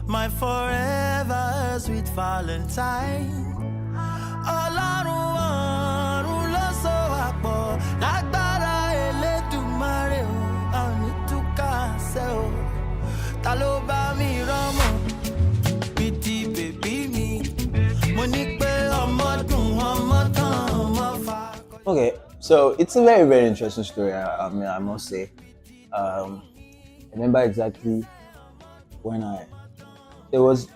my forever sweet Valentine. Okay, so it's a very, very interesting story. I mean, I must say. I remember exactly when I was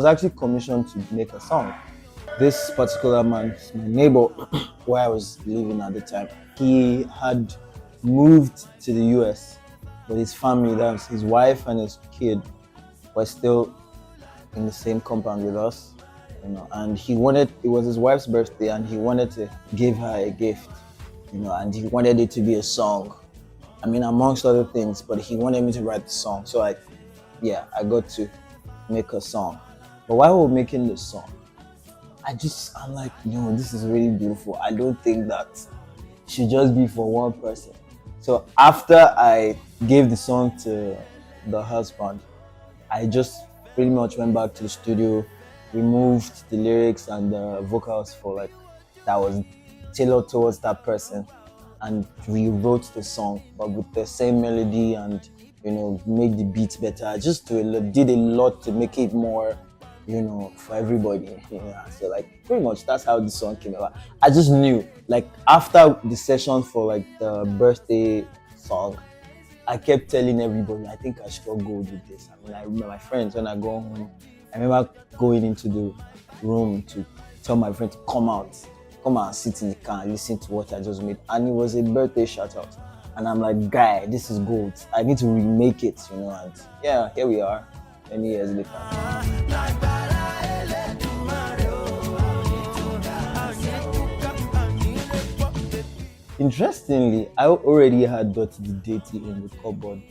actually commissioned to make a song. This particular man, my neighbor, where I was living at the time, he had moved to the US with his family. That was his wife and his kid were still in the same compound with us, and it was his wife's birthday and he wanted to give her a gift, and he wanted it to be a song. I mean, amongst other things, but he wanted me to write the song. So I got to make a song. But while we were making the song, I'm like, this is really beautiful. I don't think that it should just be for one person. So after I gave the song to the husband, I just pretty much went back to the studio, removed the lyrics and the vocals that was tailored towards that person, and rewrote the song, but with the same melody and make the beat better. I just did a lot to make it more for everybody. So pretty much that's how the song came about. I just knew after the session for the birthday song, I kept telling everybody, I think I should go with this. I mean, I remember my friends when I go home, I remember going into the room to tell my friend to come and sit in the car and listen to what I just made. And it was a birthday shout out. And I'm like, guy, this is gold. I need to remake it, and yeah, here we are, many years later. Interestingly, I already had DOTTi The Deity in the cupboard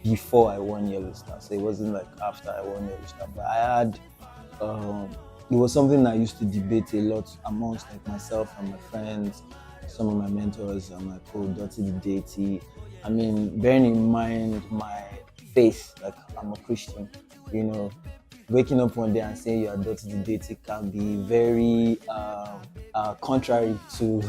before I won Yellow Star. So it wasn't after I won Yellow Star, but I had, it was something I used to debate a lot amongst myself and my friends, some of my mentors. I'm like, oh, DOTTi The Deity. I mean, bearing in mind my faith, I'm a Christian, waking up one day and saying you are DOTTi The Deity can be very contrary to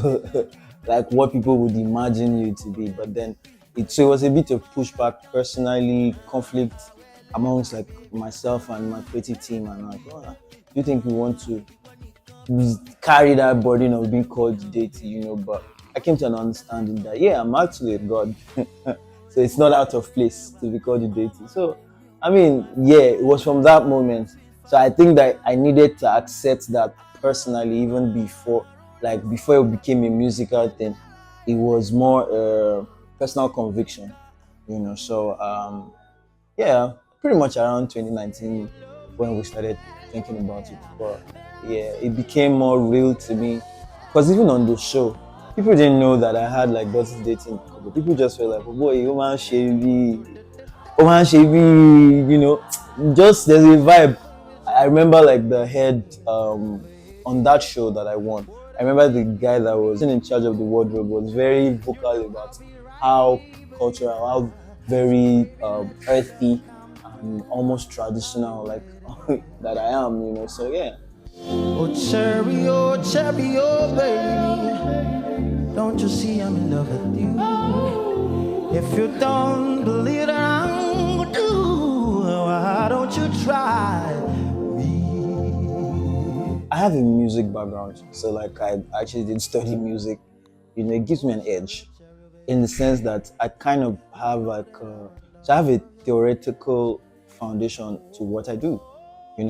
what people would imagine you to be. But then it was a bit of pushback, personally, conflict amongst myself and my creative team. And do you think we want to carry that burden of being called the deity, but I came to an understanding that I'm actually a god. So it's not out of place to be called the deity. So I mean, it was from that moment. So I think that I needed to accept that personally, even before it became a musical thing. It was more personal conviction, So pretty much around 2019 when we started thinking about it. But it became more real to me, because even on the show, people didn't know that I had DOTTi dating. But people just felt like, oh boy, you man shavy, just there's a vibe. I remember the head on that show that I won. I remember the guy that was in charge of the wardrobe was very vocal about how cultural, how very earthy and almost traditional that I am, So yeah. Oh cherry, oh baby, don't you see I'm in love with you? If you don't believe that I'm do, why don't you try me? I have a music background, so I actually did study music. It gives me an edge in the sense that I kind of have so I have a theoretical foundation to what I do,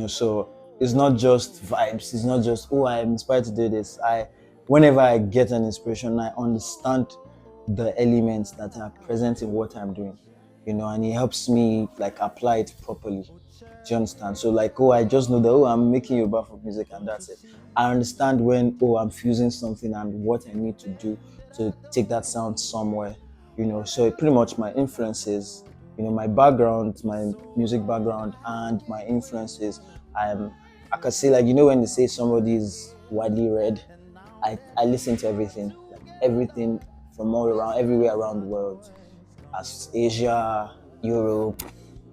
so it's not just vibes. It's not just, oh, I'm inspired to do this. Whenever I get an inspiration, I understand the elements that are present in what I'm doing, and it helps me apply it properly. Do you understand? So I just know that, I'm making Yoruba folk music and that's it. I understand when, I'm fusing something and what I need to do to take that sound somewhere, So pretty much my influences, my background, my music background and my influences, I can say when they say somebody is widely read, I listen to everything, everything from all around, everywhere around the world, as Asia, Europe,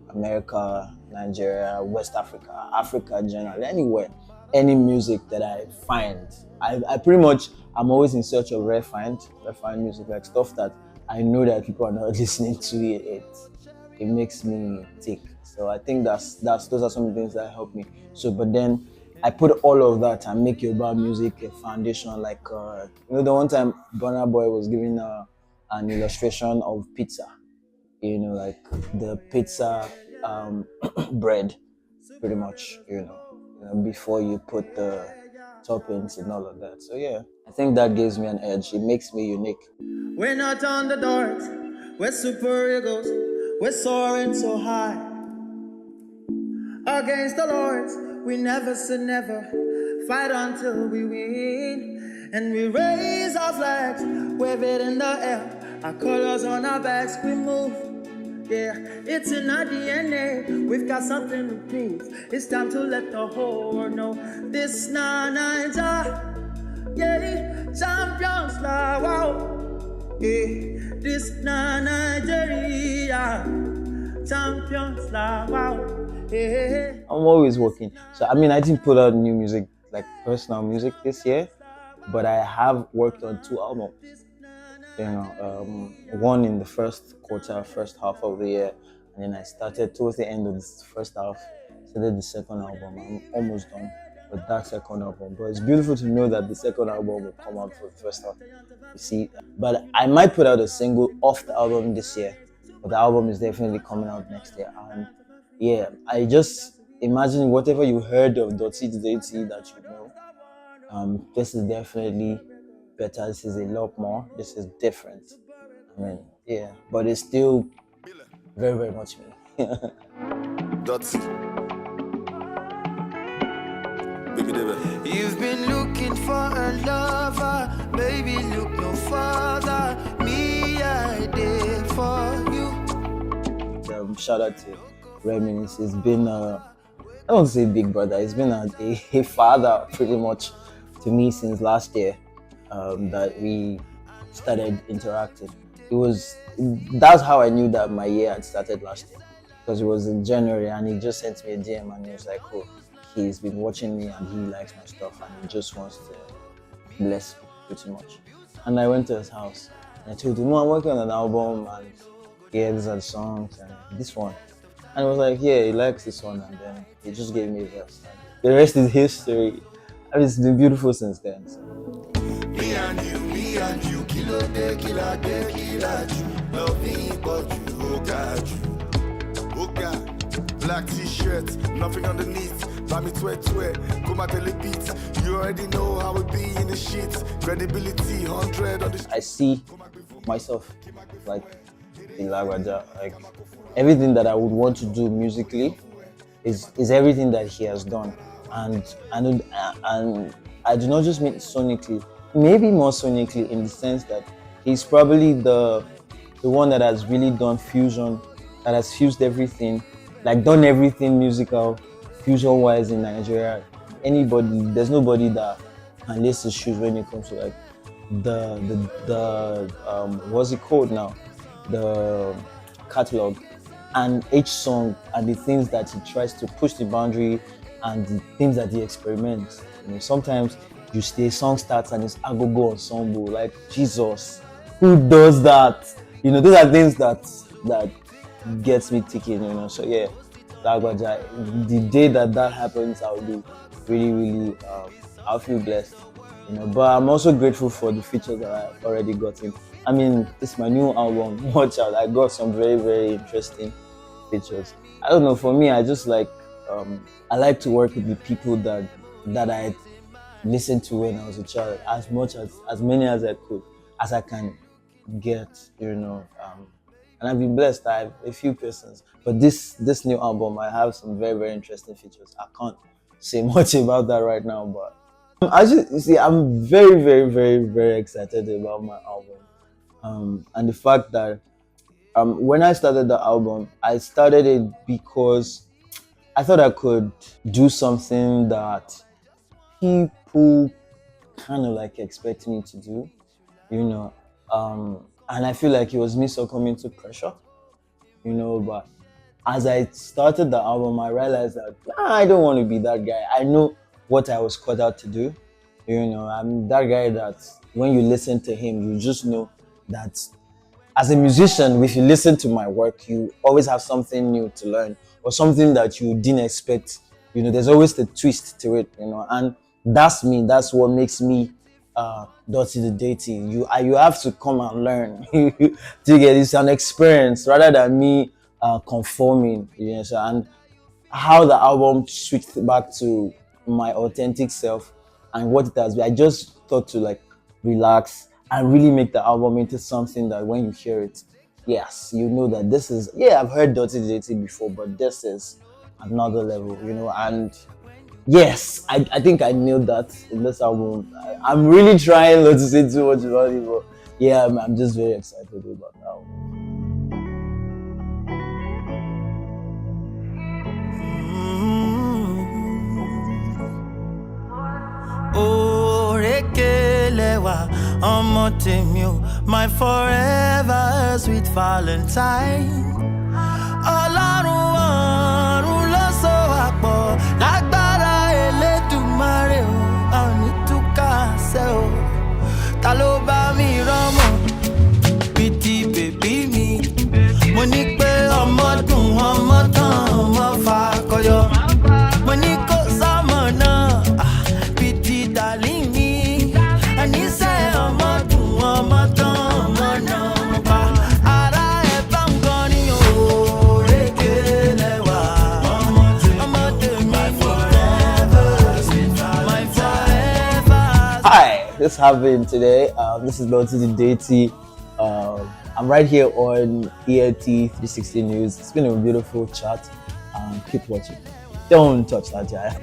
America, Nigeria, West Africa, Africa generally, anywhere, any music that I find, I pretty much, I'm always in search of rare find music, like stuff that I know that people are not listening to it makes me tick. So I think that's those are some things that help me. So, but then I put all of that and make Yoruba music a foundation. Like the one time Burna Boy was giving an illustration of pizza. Like the pizza bread, pretty much. Before you put the toppings and all of that. So yeah, I think that gives me an edge. It makes me unique. We're not on the dark, we're super egos, we're soaring so high. Against the lords, we never say never, fight until we win. And we raise our flags, wave it in the air, our colors on our backs, we move. Yeah, it's in our DNA, we've got something to prove. It's time to let the whole world know this Niger, yeah, champions now, wow. Yeah, this Nigeria, champions now, wow. Yeah. I'm always working. So I mean, I didn't put out new music, like personal music this year, but I have worked on 2 albums. One in the first half of the year, and then I started towards the end of the first half, started the second album. I'm almost done with that second album, but it's beautiful to know that the second album will come out for the first half. You see, but I might put out a single off the album this year, but the album is definitely coming out next year. And yeah, I just imagine whatever you heard of DOTTi The Deity that you know. This is definitely better. This is a lot more. This is different. I mean, yeah, but it's still very, very much me. DOTTi. Baby David. You've been looking for a lover, baby, look no further. Me, I did for you. Shout out to Reminisce. It's been I don't say big brother. It's been a father pretty much to me since last year that we started interacting. That's how I knew that my year had started last year, because it was in January and he just sent me a DM and he was like, oh, he's been watching me and he likes my stuff and he just wants to bless me pretty much. And I went to his house and I told him, I'm working on an album and yeah, these are the songs and this one. And he was like, yeah, he likes this one, and then he just gave me a verse. The rest is history. I mean, it's been beautiful since then. So. Me and you, kilo de, kila de, kila ju. Loving but you, oh God. Black t-shirt, nothing underneath. Buy me twet, come out the beat. You already know how it be in the sheets. Credibility, 100 on the. I see myself like in Lagwaja, like everything that I would want to do musically is everything that he has done, and I do not just mean sonically, maybe more sonically in the sense that he's probably the one that has really done fusion, that has fused everything, like done everything musical, fusion wise in Nigeria. There's nobody that can lace his shoes when it comes to like the what's it called now? The catalog, and each song and the things that he tries to push the boundary and the things that he experiments. Sometimes you stay, song starts and it's agogo ensemble. Like, Jesus, who does that? Those are things that gets me ticking. So yeah, Lagwaja, the day that happens, I'll be really, really, I'll feel blessed. But I'm also grateful for the features that I've already gotten. I mean, it's my new album. Watch out! I got some very, very interesting features. I don't know. For me, I just like I like to work with the people that I listened to when I was a child, as many as I could, as I can get. And I've been blessed. I have a few persons, but this new album, I have some very, very interesting features. I can't say much about that right now, but I'm very, very, very, very excited about my album. And the fact that when I started the album, I started it because I thought I could do something that people kind of like expect me to do, and I feel like it was me succumbing to pressure, but as I started the album, I realized that I don't want to be that guy. I know what I was called out to do. I'm that guy that when you listen to him, you just know that as a musician, if you listen to my work, you always have something new to learn or something that you didn't expect. There's always the twist to it, and that's me. That's what makes me DOTTi The Deity. You have to come and learn to get it's an experience rather than me conforming. So, and how the album switched back to my authentic self and what it has been. I just thought to like relax and really make the album into something that when you hear it, yes, you know that this is, I've heard DOTTi The Deity before, but this is another level, and yes, I think I nailed that in this album. I'm really trying not to say too much about it, but yeah, I'm just very excited about the album. My forever sweet Valentine. Ọlọ́run ọ̀run ló so wá pọ̀ lágbára Elédùmarè o, a ò ní túká ṣe o. Ta ló bá mi rọ́mọ bíi ti bèbí mi? Mo ní pé ọmọ dùn ọmọ tán ọmọ fakọyọ. Mo ní kó sọ́mọ náà bíi ti dàlí mi. Àníṣe ọmọ dùn ọmọ tán ọmọ náà bá. Ara ẹ̀ bá ń gan ni o. Hi, this is Havin today. This is DOTTi The Deity. I'm right here on EAT 360 News. It's been a beautiful chat. Keep watching. Don't touch that, Jaya.